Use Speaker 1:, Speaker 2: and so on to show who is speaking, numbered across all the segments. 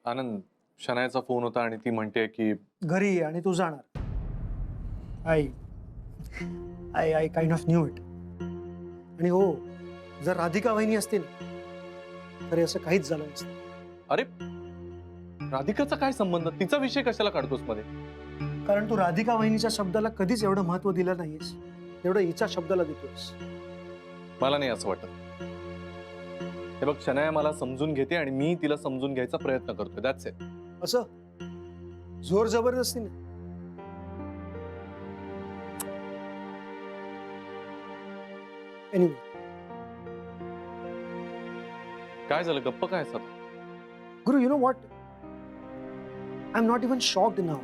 Speaker 1: आनंद, शनायाचा phone होता आणि ती म्हणते की
Speaker 2: घरी ये आणि तू जाणार. I I I kind of knew it. आणि हो, जर राधिका वहिनी असती ना तर हे असं काहीच झालं नसतं.
Speaker 1: अरे राधिकाचा काय संबंध? तिचा विषय कशाला काढतोस मध्ये?
Speaker 2: कारण तू राधिका वहिनीच्या शब्दाला कधीच एवढं महत्व दिलं नाहीस एवढं हिच्या शब्दाला देतोस.
Speaker 1: मला नाही असं वाटत. हे बघ, शनाया मला समजून घेते आणि मी तिला समजून घ्यायचा प्रयत्न करतोय. That's it.
Speaker 2: असं जोर जबरदस्ती नाही. एनिवे,
Speaker 1: काय झालं? गप्प काय असतात?
Speaker 2: गुरु, you know what, I am not even shocked now.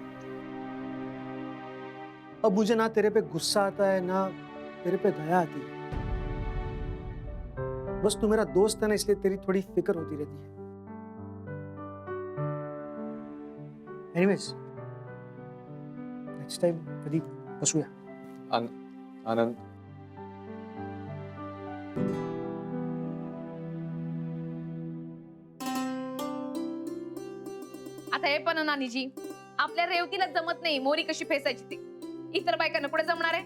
Speaker 2: अब मुझे ना तेरे पे गुस्सा आता है ना तेरे पे दया आती है. बस तू मेरा दोस्त है ना, इसलिए तेरी थोड़ी फिक्र होती रहती है. एनीवेज, नेक्स्ट टाइम कधी बसूया.
Speaker 1: आनंद,
Speaker 3: आता हे पण नानीजी, आपल्या रेवतीला जमत नाही मोरी कशी फेसायची ती. इतर बायकांना पुढे जमणार आहे?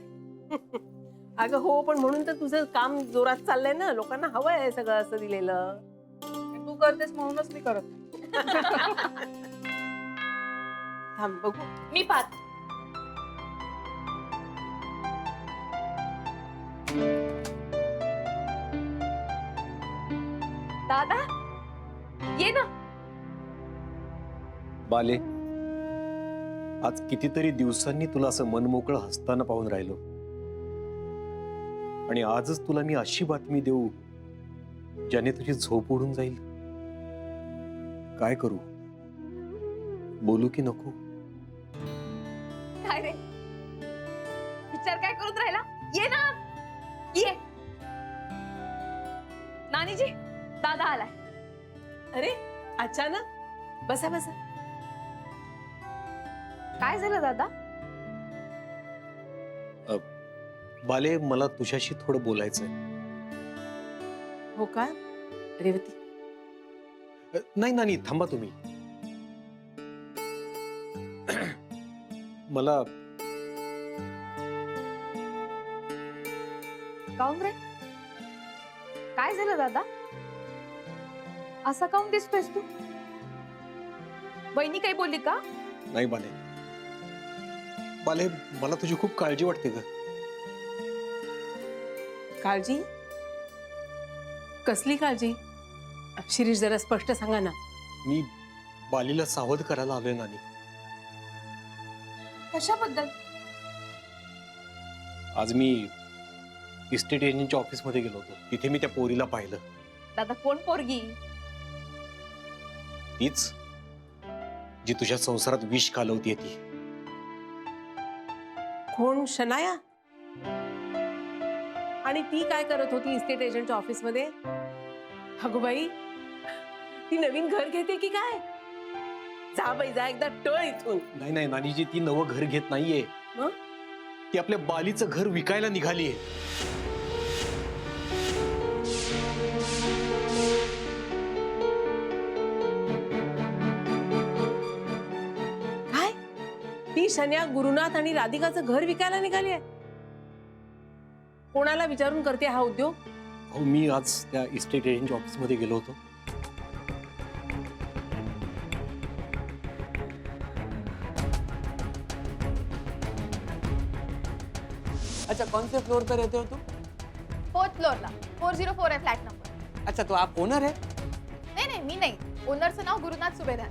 Speaker 4: अगं हो, पण म्हणून तर तुझं काम जोरात चाललंय ना. लोकांना हवंय आहे सगळं असं दिलेलं.
Speaker 5: तू करतेस म्हणूनच मी करत नाही.
Speaker 4: थांब बघू.
Speaker 3: मी पाहत. दादा ये ना.
Speaker 6: बाले, आज कितीतरी दिवसांनी तुला असं मनमोकळं हसताना पाहून राहिलो आणि आजच तुला मी अशी बातमी देऊ ज्याने तुझी झोप उडून जाईल. काय करू? बोलू की नको?
Speaker 3: काय रे, विचार काय करून राहिला? ये ना, ये. नानीजी, दादा आलाय.
Speaker 4: अरे अचानक? बसा बसा.
Speaker 3: काय झालं दादा?
Speaker 6: बाले, मला तुझ्याशी थोडं बोलायचंय.
Speaker 4: हो का रेवती?
Speaker 6: नाही नानी, थांबा तुम्ही. मला
Speaker 3: काऊन रे, काय झालं दादा? असा काऊन दिसतोयस तू? बहिणी काही बोलली का?
Speaker 6: नाही बाले, बाले मला तुझी खूप काळजी वाटते ग.
Speaker 4: काळजी? कसली काळजी? शिरीष, जरा स्पष्ट सांगा ना.
Speaker 6: मी बालीला सावध करायला आलोय नानी.
Speaker 3: कशाबद्दल?
Speaker 6: आज मी इस्टेट एजंटच्या ऑफिसमध्ये गेलो होतो. तिथे मी त्या पोरीला पाहिलं.
Speaker 3: दादा, कोण पोरगी?
Speaker 6: तीच जी तुझ्या संसारात विष घालवतीये ती.
Speaker 4: कोण? शनाया? आणि ती काय करत होती इस्टेट एजंटच्या ऑफिसमध्ये? अगो बाई, ती नवीन घर घेते की काय? जा बाई जा, एकदा टळ इथून.
Speaker 6: नाही नाही नानीजी, ती नवं घर घेत नाहीये.
Speaker 4: मग?
Speaker 6: ती आपल्या बालीचं घर विकायला निघालीये.
Speaker 4: काय? ती शन्या, गुरुनाथ आणि राधिकाचं घर विकायला निघाली आहे? कोणाला विचारून करते हा उद्योग?
Speaker 6: हो, मी आज त्या इस्टेट एजंटच्या ऑफिसमध्ये गेलो होतो.
Speaker 5: अच्छा, कौन से फ्लोर पर रहते हो तुम?
Speaker 3: 4th फ्लोअरला. 404 आहे फ्लॅट नंबर.
Speaker 5: अच्छा, तो आप ओनर है?
Speaker 3: नाही नाही, मी नाही. ओनरचं नाव गुरुनाथ सुभेदार.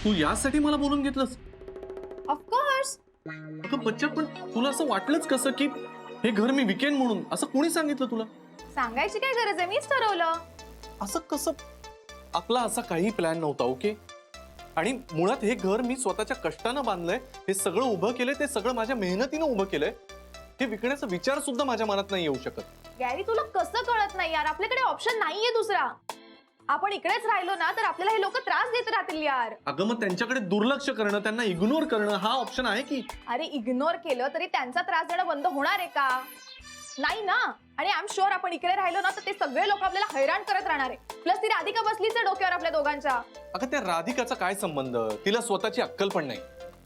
Speaker 1: तू यासाठी मला बोलून घेतलंस?
Speaker 3: ऑफकोर्स.
Speaker 1: अगं बच्चा, पण तुला असं वाटलंच कसं की हे घर मी विकेन म्हणून? असं कोणी सांगितलं तुला?
Speaker 3: सांगायची काय गरज आहे, मीच ठरवलं.
Speaker 1: असं कसं? आपला असा काही प्लॅन नव्हता. ओके, आणि मुळात हे घर मी स्वतःच्या कष्टानं बांधलंय. हे सगळं उभं केलंय, ते सगळं माझ्या मेहनतीनं उभं केलंय. हे विकण्याचा विचार सुद्धा माझ्या मनात नाही येऊ शकत.
Speaker 3: गॅरी तुला कसं कळत नाही यार, आपल्याकडे ऑप्शन नाहीये दुसरा. आपण इकडेच राहिलो ना तर आपल्याला हे लोक त्रास देत राहतील यार.
Speaker 1: अगं मग त्यांच्याकडे दुर्लक्ष करणं, त्यांना इग्नोर करणं हा ऑप्शन आहे की?
Speaker 3: अरे इग्नोर केलं तरी त्यांचा त्रास देणं बंद होणार आहे का? नाही ना. आणि आय एम शुअर आपण इकडे राहिलो ना तर ते सगळे लोक आपल्याला हैराण करत राहणार आहे. प्लस ती राधिका बसलीच आहे डोक्यावर आपल्या दोघांच्या.
Speaker 1: अगं त्या राधिकाचा काय संबंध? तिला स्वतःची अक्कल पण नाही.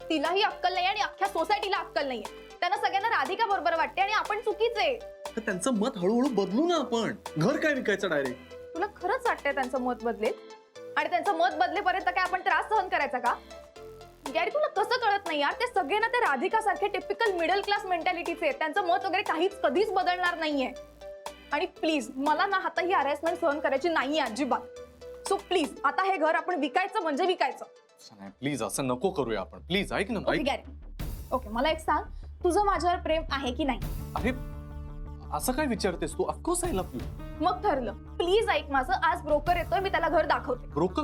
Speaker 3: तिलाही अक्कल नाही आणि अख्ख्या सोसायटीला अक्कल नाहीये. त्यांना सगळ्यांना राधिका बरोबर वाटते आणि आपण चुकीचे.
Speaker 1: तर त्यांचं मत हळूहळू बदलू ना आपण. घर काय विकायचं डायरेक्ट?
Speaker 3: तुला खरंच वाटतंय त्यांचं मत बदलेल? आणि त्यांचं मत बदलेपर्यंत काय आपण त्रास सहन करायचा का? गॅरी तुला कसं कळत नाही यार, ते सगळे ना ते राधिका सारखे टिपिकल मिडल क्लास मेंटॅलिटीचे आहेत. त्यांचं मत वगैरे कधीच बदलणार नाहीये. आणि प्लीज मला ना आता ही हॅरेसमेंट सहन करायची नाहीये अजिबात. सो प्लीज आता हे घर आपण विकायचं म्हणजे विकायचं.
Speaker 1: प्लीज असं नको करूया आपण. प्लीज ऐक ना.
Speaker 3: ओके
Speaker 1: ऐक.
Speaker 3: गॅरी, ओके मला एक सांग, तुझं माझ्यावर प्रेम आहे की नाही?
Speaker 1: अरे असं काय विचारतेस तू? Of course I love you.
Speaker 3: मग ठरलं. प्लीज ऐक माझं, आज ब्रोकर येतोय, मी त्याला घर दाखवते.
Speaker 1: ब्रोकर?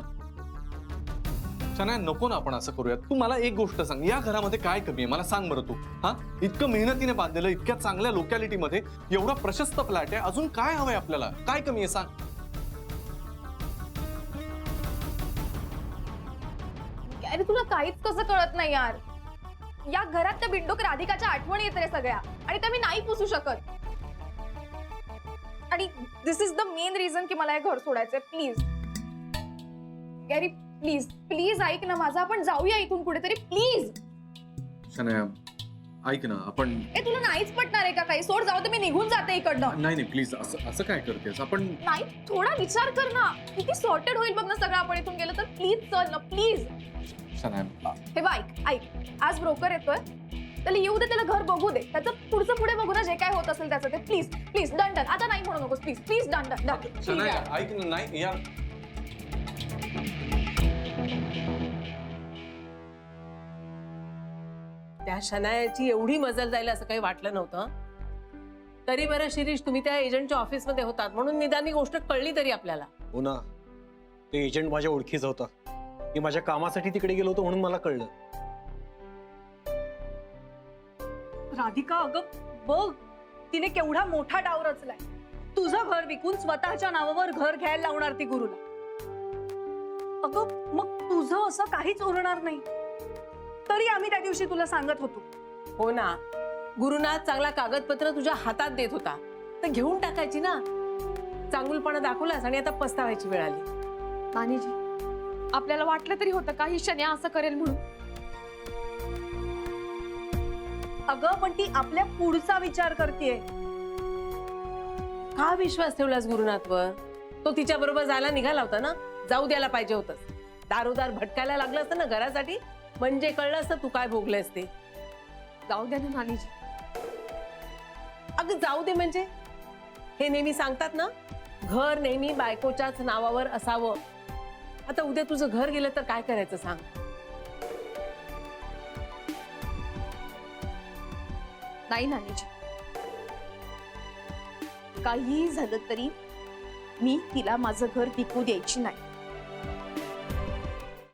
Speaker 1: शनाया नको ना आपण असं करूया. तू मला एक गोष्ट सांग, या घरामध्ये काय कमी आहे मला सांग बरं तू. हा इतकं मेहनतीने बांधलेलं, इतक्या चांगल्या लोकॅलिटीमध्ये, एवढा प्रशस्त फ्लॅट आहे, अजून काय हवंय आपल्याला? काय कमी आहे सांग?
Speaker 3: अरे तुला काहीच कसं कळत नाही यार. या घरात त्या बिंडोक राधिकाच्या आठवणी येत रे सगळ्या, आणि त्या मी नाही पुसू शकत. आणि दिस इज द मेन रिझन की मला हे घर सोडायचंय. प्लीज गॅरी, प्लीज प्लीज ऐक ना माझं, आपण जाऊया इथून कुठेतरी प्लीज.
Speaker 1: शनाया ऐक ना आपण.
Speaker 3: ए तुला नाहीच पटणार आहे का काही? सोड, जाऊ दे, मी निघून जाते इकडनं.
Speaker 1: नाही प्लीज असं काय करतेस आपण?
Speaker 3: नाही, थोडा विचार कर ना, किती सॉर्टेड होईल बघ ना सगळं आपण इथून गेलं तर. प्लीज चल ना प्लीज.
Speaker 1: शनाया
Speaker 3: हे बघ ऐक, आज ब्रोकर येतोय, त्याला येऊ दे, त्याला घर बघू दे, त्याचं पुढचं पुढे बघू ना, जे काय होत असेल त्याचं ते. Please please done. आता नाही म्हणू नकोस प्लीज. Please done.
Speaker 1: शनाया ऐक ना. नाही यार.
Speaker 4: त्या शनायाची एवढी मजल जाईल असं काही वाटलं नव्हतं. तरी बरं शिरीष, तुम्ही त्या एजंटच्या ऑफिसमध्ये होतात म्हणून निदान ही गोष्ट कळली तरी आपल्याला.
Speaker 6: हो ना, ते एजंट माझ्या ओळखीचा होता. मी माझ्या कामासाठी तिकडे गेलो होतो म्हणून मला कळलं.
Speaker 5: राधिका अगं बघ, तिने केवढा मोठा डाव रचलाय. तुझं घर विकून स्वतःच्या नावावर घर घ्यायला लावणार ती गुरुला. अगं मग तुझं असं काहीच उरणार नाही. तरी आम्ही त्या दिवशी तुला सांगत होतो.
Speaker 4: हो ना, गुरुनाथ चांगला कागदपत्र तुझ्या हातात देत होता तर घेऊन टाकायची ना. चांगुलपणा दाखवलास आणि आता पस्तावायची वेळ आली.
Speaker 3: नानीजी, आपल्याला वाटलं तरी होतं का ही शन्या असं करेल म्हणून?
Speaker 5: अगं पण ती आपल्या पुढचा विचार करतेय.
Speaker 4: का विश्वास ठेवलास गुरुनाथवर? तो तिच्या बरोबर जायला निघाला होता ना, जाऊ द्यायला पाहिजे होतंस. दारोदार भटकायला लागलं असतं ना घरासाठी, म्हणजे कळलं असतं तू काय भोगलेस ते.
Speaker 3: जाऊ द्या ना नानीजी.
Speaker 4: अगं जाऊ दे म्हणजे? हे नेहमी सांगतात ना, घर नेहमी बायकोच्याच नावावर असावं. आता उद्या तुझं घर गेलं तर काय करायचं सांग?
Speaker 3: नाही नानीजी, काही झालं तरी मी तिला माझं घर विकू द्यायची नाही.